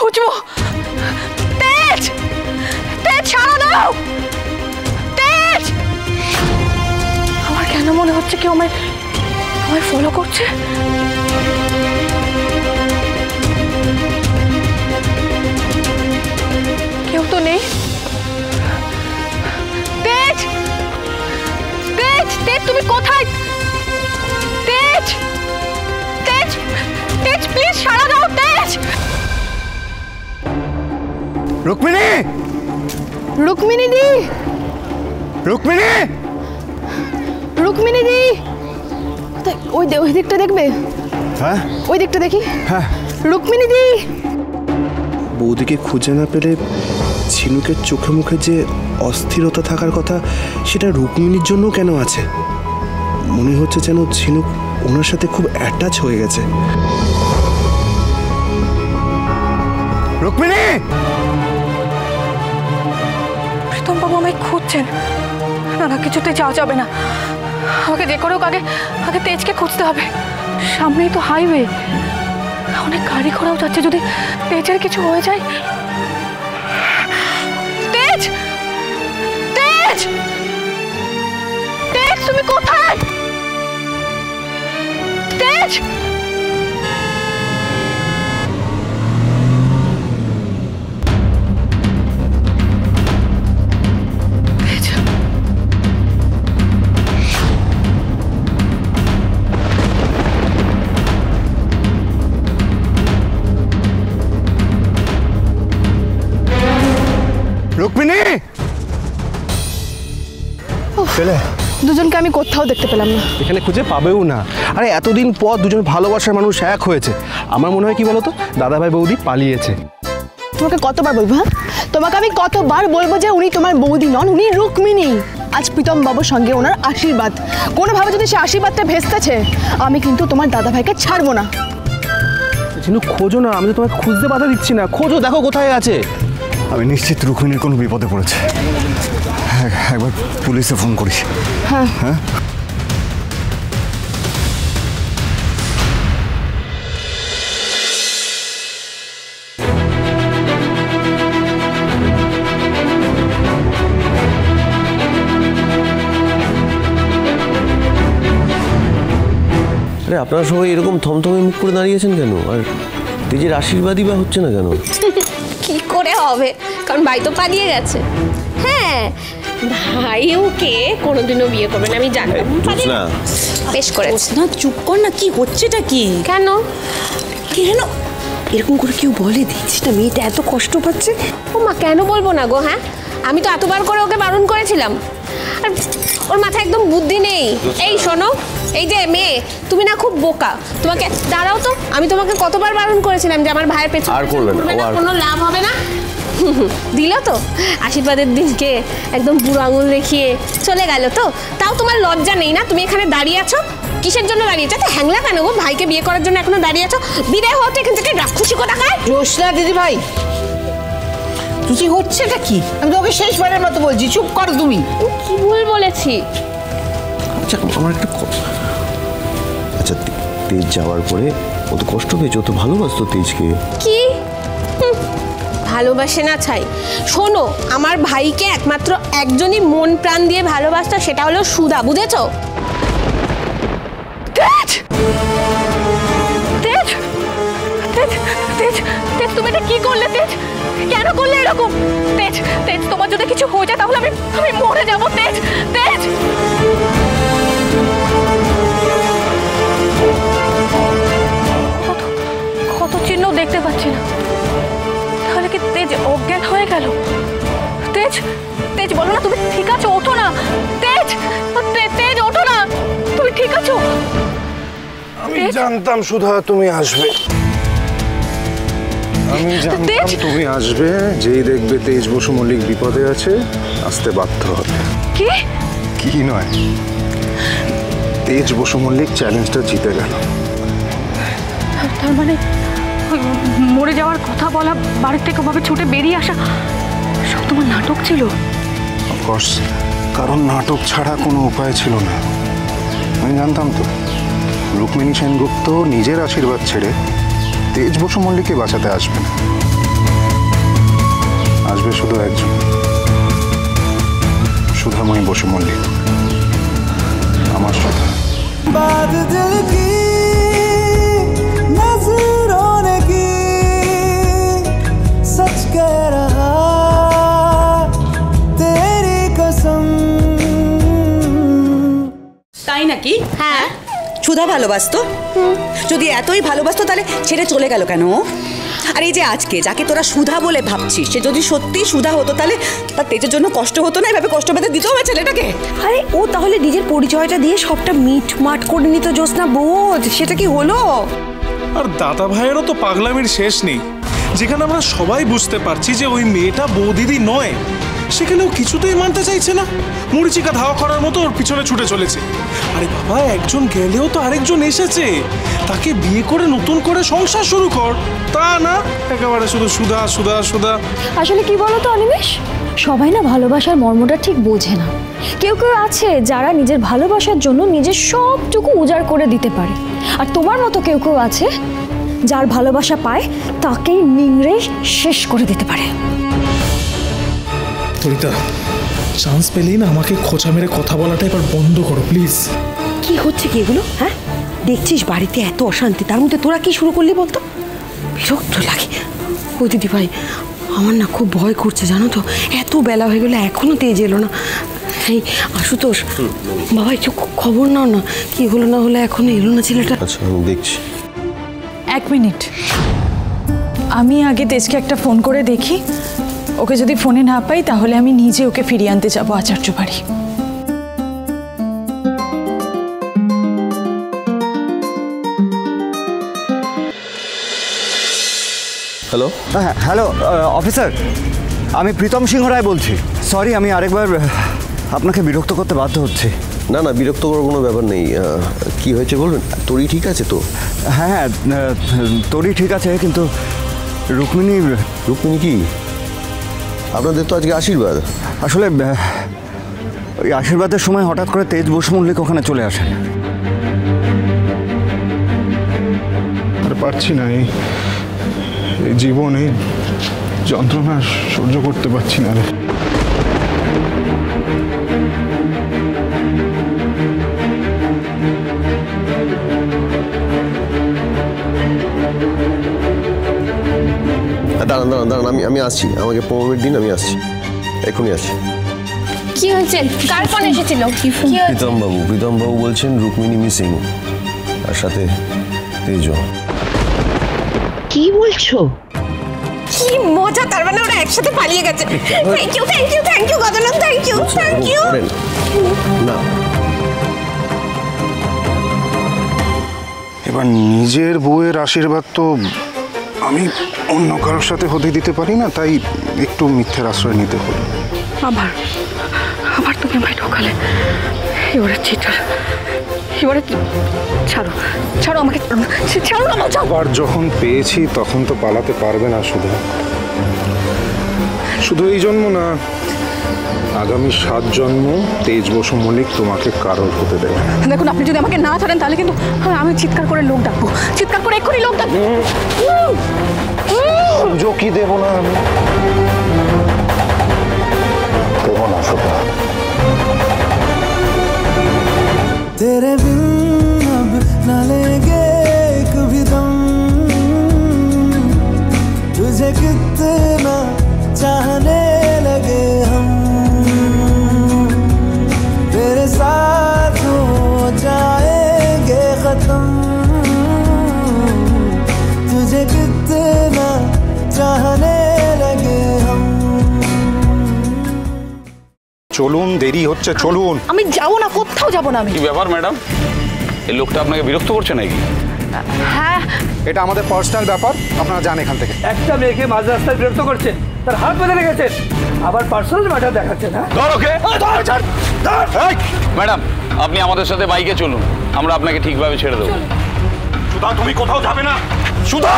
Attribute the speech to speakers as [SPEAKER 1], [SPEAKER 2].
[SPEAKER 1] খুঁজবো। তেজ, তেজ ছাড়া দাও। তেজ, আমার কেন মনে হচ্ছে কেউ আমায় ফলো করছে। কেউ তো নেই। তেজ, তেজ, তেজ তুমি কোথায়? তেজ, তেজ, তেজ প্লিজ সাড়া দাও। তেজ,
[SPEAKER 2] রুক্মিণী,
[SPEAKER 1] রুক্মিণী দি,
[SPEAKER 2] রুক্মিণী,
[SPEAKER 1] রুক্মিণী দি, ওই দিকটা দেখবে?
[SPEAKER 2] হ্যাঁ
[SPEAKER 1] ওই দিকটা দেখি।
[SPEAKER 2] হ্যাঁ।
[SPEAKER 1] রুক্মিণী দি।
[SPEAKER 3] বৌদিকে খুঁজে না পেলে ঝিনুকের চোখে মুখে যে অস্থিরতা থাকার কথা সেটা রুক্মিণীর জন্য কেন আছে? মনে হচ্ছে যেন ঝিনুক ওনার সাথে খুব অ্যাটাচ হয়ে গেছে।
[SPEAKER 2] রুক্মিণী,
[SPEAKER 1] প্রীতম বাবু আমায় খুঁজছেন। না না, কিছুতে যাওয়া যাবে না। আমাকে যে করে হোক আগে তেজকে খুঁজতে হবে। সামনেই তো হাইওয়ে, অনেক গাড়ি ঘোড়াও যাচ্ছে। যদি তেজের কিছু হয়ে যায়। তেজ, তেজ, তেজ তুমি কোথায়? তেজ,
[SPEAKER 2] রুক্মিণী, পেলে?
[SPEAKER 1] দুজনকে আমি কোথাও দেখতে পেলাম না।
[SPEAKER 3] এখানে খুঁজে পাবেও না। আরে এতদিন পর দুজন ভালোবাসার মানুষ এক হয়েছে। আমার মনে হয় কি বলতো, দাদাভাই বৌদি পালিয়েছে।
[SPEAKER 1] তোমাকে কতবার বলবো? হ্যাঁ, তোমাকে আমি কতবার বলবো যে উনি তোমার বৌদি নন, উনি রুক্মিণী। আজ প্রীতম বাবুর সঙ্গে ওনার আশীর্বাদ। কোনোভাবে যদি সে আশীর্বাদটা ভেস্তেছে, আমি কিন্তু তোমার দাদাভাইকে ছাড়বো না।
[SPEAKER 3] ঝিনুক খোঁজো না, আমি তো তোমাকে খুঁজতে বাধা দিচ্ছি না। খোঁজো, দেখো কোথায় আছে।
[SPEAKER 2] আমি নিশ্চিত রুক্মিণীর কোনো বিপদে পড়েছে। একবার পুলিশে ফোন করিস।
[SPEAKER 1] হ্যাঁ
[SPEAKER 2] হ্যাঁ।
[SPEAKER 4] আরে আপনারা সবাই এরকম থমথমে মুখ করে দাঁড়িয়েছেন কেন? আর তেজের আশীর্বাদই বা হচ্ছে না কেন?
[SPEAKER 5] কি করে হবে, কারণ ভাই তো পালিয়ে গেছে। হ্যাঁ, ভাই ওকে কোনোদিনও বিয়ে করবে না, আমি জানতাম।
[SPEAKER 4] না
[SPEAKER 5] বেশ করেছে।
[SPEAKER 6] না চুপ কর না, কি হচ্ছেটা কি?
[SPEAKER 5] কেন
[SPEAKER 6] কেন এরকম করে কেউ বলে দিচ্ছিস না? মেয়েটা এত কষ্ট পাচ্ছে।
[SPEAKER 5] ও মা, কেন বলবো না গো? হ্যাঁ, আমি তো এতবার করে ওকে বারণ করেছিলাম। আর ওর মাথায় একদম বুদ্ধি নেই। এই শোনো, এই যে মেয়ে, তুমি না খুব বোকা। তোমাকে দাঁড়াও তো, আমি তোমাকে কতবার বারণ করেছিলাম যে আমার ভাইয়ের পেছনে
[SPEAKER 4] আর করবে না,
[SPEAKER 5] কোনো লাভ হবে না। দিল তো আশীর্বাদের দিনকে একদম বুড়ো আঙুল দেখিয়ে চলে গেল। তো তাও তোমার লজ্জা নেই না? তুমি এখানে দাঁড়িয়ে আছো, কিসের জন্য দাঁড়িয়েছো? তো হ্যাংলা কেন গো? ভাইকে বিয়ে করার জন্য এখনো দাঁড়িয়ে আছো? বিদায় হতে এখান থেকে রাক্ষসী কোথাকার।
[SPEAKER 6] জোসনা দিদি ভাই, তুই হচ্ছেটা কি? আমি তোকে শেষবারের মতো বলছি, চুপ কর তুমি।
[SPEAKER 5] কি ভুল বলেছি?
[SPEAKER 4] আচ্ছা আমার একটা আচ্ছা, তেজ যাওয়ার পরে ও তো কষ্ট পেয়েছে, ও তো ভালোবাসতো তেজকে।
[SPEAKER 5] কি ভালোবাসে না ছাই? শোনো, আমার ভাইকে একমাত্র একজনই মন প্রাণ দিয়ে ভালোবাসতো, সেটা হলো সুধা, বুঝেছো?
[SPEAKER 1] তেজ, তেজ, তেজ, তেজ, তেজ তুমি এটা কি করলে? তেজ কেন করলে এরকম? তেজ, তেজ তোমার যদি কিছু হয়ে যায় তাহলে আমি মরে যাবো। তেজ, তেজ, কত চিহ্ন দেখতে পাচ্ছি না। তাহলে কি তেজ অজ্ঞান হয়ে গেল? তেজ, তেজ বলো না তুমি ঠিক আছো? ওঠো না তেজ, তেজ ওঠো না, তুমি ঠিক আছো?
[SPEAKER 3] আমি জানতাম সুধা তুমি আসবে। আমি জানতাম তুমি আসবে। যেই দেখবে তেজ বসু মল্লিক বিপদে আছে, আসতে বাধ্য হবে।
[SPEAKER 1] কি
[SPEAKER 3] কি নয়, তেজ বসু মল্লিক চ্যালেঞ্জটা জিতে গেল।
[SPEAKER 1] তার মানে মরে যাওয়ার কথা বলা, বাড়ির থেকে ওভাবে ছুটে বেরিয়ে আসা, সব তোমার নাটক ছিল?
[SPEAKER 3] অফকোর্স, কারণ নাটক ছাড়া কোনো উপায় ছিল না। আমি জানতাম তো রুক্মিণী সেনগুপ্ত নিজের আশীর্বাদ ছেড়ে তেজ বসু মল্লিককে বাঁচাতে আসবে না।
[SPEAKER 7] আসবে শুধু একজন, সুধাময়ী বসু মল্লিক, আমার সুধা।
[SPEAKER 8] बात दिल की नजरों ने की, सच कह रहा तेरी कसम।
[SPEAKER 9] তাই নাকি?
[SPEAKER 5] হ্যাঁ।
[SPEAKER 9] সুধা ভালোবাসতো? যদি এতই ভালোবাসতো তাহলে ছেড়ে চলে গেল কেন? আর এই যে আজকে যাকে তোরা সুধা বলে ভাবছিস, সে যদি সত্যি সুধা হতো তাহলে তার তেজের জন্য কষ্ট হতো না? এভাবে কষ্ট পেতে দিতে হবে ছেলেটাকে?
[SPEAKER 10] আরে ও তাহলে নিজের পরিচয়টা দিয়ে সবটা মিটমাট করে নিত জ্যোৎস্না, বোঝ সেটা কি হলো?
[SPEAKER 11] আর দাদা ভাইয়েরও তো পাগলামির শেষ নেই। যেখানে আমরা সবাই বুঝতে পারছি যে ওই মেয়েটা বৌদিদি নয়, সেখানেও কিছুতেই মানতে চাইছে না। মরিচিকা ধাওয়া করার মতো ওর পিছনে ছুটে চলেছে। আরে বাবা, একজন গেলেও তো আরেকজন এসেছে, তাকে বিয়ে করে নতুন করে সংসার শুরু কর। তা না, একেবারে শুধু সুধা সুধা সুধা।
[SPEAKER 12] আসলে কি বলো তো অনিমেষ, সবাই না ভালোবাসার মর্মটা ঠিক বোঝে না। কেউ কেউ আছে যারা নিজের ভালোবাসার জন্য নিজের সবটুকু উজাড় করে দিতে পারে, আর তোমার মতো কেউ কেউ আছে যার ভালোবাসা পায় তাকেই নিংড়ে শেষ করে দিতে পারে।
[SPEAKER 11] তরিতা, চান্স পেলেই না আমাকে খোঁচা মেরে কথা বলাটা এবার বন্ধ করো প্লিজ।
[SPEAKER 10] কি হচ্ছে কি এগুলো? হ্যাঁ, দেখছিস বাড়িতে এত অশান্তি, তার মধ্যে তোরা কি শুরু করলি বলতো? বিরক্ত লাগে। ও দিদি ভাই, আমার না খুব ভয় করছে জানো তো, এত বেলা হয়ে গেলো এখনো তেজ এলো না। এই আশুতোষ, বাবা একটু খবর নাও না, কি হলো না হলো এখনো এলো না ছেলেটা।
[SPEAKER 4] আচ্ছা, আমি দেখছি।
[SPEAKER 1] 1 মিনিট, আমি আগে তেজকে একটা ফোন করে দেখি। ওকে যদি ফোনে না পাই তাহলে আমি নিজে ওকে ফিরিয়ে আনতে যাবো আচার্য বাড়ি।
[SPEAKER 4] হ্যালো।
[SPEAKER 2] হ্যালো অফিসার, আমি প্রীতম সিংহ রায় বলছি। সরি, আমি আরেকবার আপনাকে বিরক্ত করতে বাধ্য হচ্ছি।
[SPEAKER 4] না না, বিরক্ত করার কোনো ব্যাপার নেই। কি হয়েছে বলবেন? তোরই ঠিক আছে তো?
[SPEAKER 2] হ্যাঁ হ্যাঁ, তোরই ঠিক আছে, কিন্তু রুক্মিণী।
[SPEAKER 4] রুক্মিণী কি? আপনাদের তো আজকে আশীর্বাদ।
[SPEAKER 2] আসলে ওই আশীর্বাদের সময় হঠাৎ করে তেজ বসু মল্লিক ওখানে চলে আসেন।
[SPEAKER 7] আর পারছি না, এই জীবন, এই যন্ত্রণা সহ্য করতে পারছি না রে।
[SPEAKER 4] দাঁড়ান দাঁড়ান দাঁড়ান, আমি আসছি। আমাকে 15 মিনিট দিন, আমি আসছি, এখনই আসছি।
[SPEAKER 5] কি হয়েছে? কার ফোন এসেছিল? কি হয়েছে?
[SPEAKER 4] প্রীতম বাবু বলছেন রুক্মিণী মিসিং, আর সাথে তেজ।
[SPEAKER 10] কি বলছো?
[SPEAKER 5] কি মজা! তার মানে ওরা একসাথে পালিয়ে গেছে। Thank you thank you thank you গদনাথ, থ্যাংক ইউ থ্যাংক ইউ।
[SPEAKER 4] না,
[SPEAKER 7] এবার নিজের বউয়ের আশীর্বাদ তো আমি অন্য কারোর সাথে হতে দিতে পারি না, তাই একটু মিথ্যের আশ্রয় নিতে হলো।
[SPEAKER 1] আবার তুমি আমায় ঢোকালে। এবারে চিটার, এবারে ছাড়ো ছাড়ো আমাকে, ছাড়ো না।
[SPEAKER 7] আবার যখন পেয়েছি তখন তো পালাতে পারবে না শুধু এই জন্ম না, আগামী 7 জন্ম তেজ বসু মল্লিক তোমাকে কারোর হতে দেবে।
[SPEAKER 1] দেখুন, আপনি যদি আমাকে না ছাড়েন তাহলে কিন্তু আমি চিৎকার করে লোক ডাকবো, চিৎকার করে এক্ষুনি লোক ডাকবো।
[SPEAKER 7] ঝুঁকি দেবো না আমি, দেবো না শোভা।
[SPEAKER 8] तेरे बिन अब न लेंगे कभी दम, तुझे कितना चाहने लगे हम, तेरे साथ हो जाएंगे खत्म, तुझे कितना चाहने लगे हम।
[SPEAKER 7] চলুন, দেরি হচ্ছে, চলুন।
[SPEAKER 1] আমি যাবো না, কোথাও যাবো না আমি।
[SPEAKER 13] কি ব্যাপার ম্যাডাম, এই লোকটা আপনাকে বিরক্ত করছে নাকি?
[SPEAKER 1] হ্যাঁ,
[SPEAKER 2] এটা আমাদের পার্সোনাল ব্যাপার, আপনারা যান এখান থেকে।
[SPEAKER 6] একটা মেয়েকে মাঝ রাস্তায় বিরক্ত করছে, তার হাত বেঁধে রেখেছেন, আবার পার্সোনাল ম্যাটার দেখাচ্ছে না।
[SPEAKER 13] ধর ওকে। ম্যাডাম, আপনি আমাদের সাথে বাইকে চলুন, আমরা আপনাকে ঠিকভাবে ছেড়ে দেবো।
[SPEAKER 7] সুধা, তুমি কোথাও যাবে না। সুধা!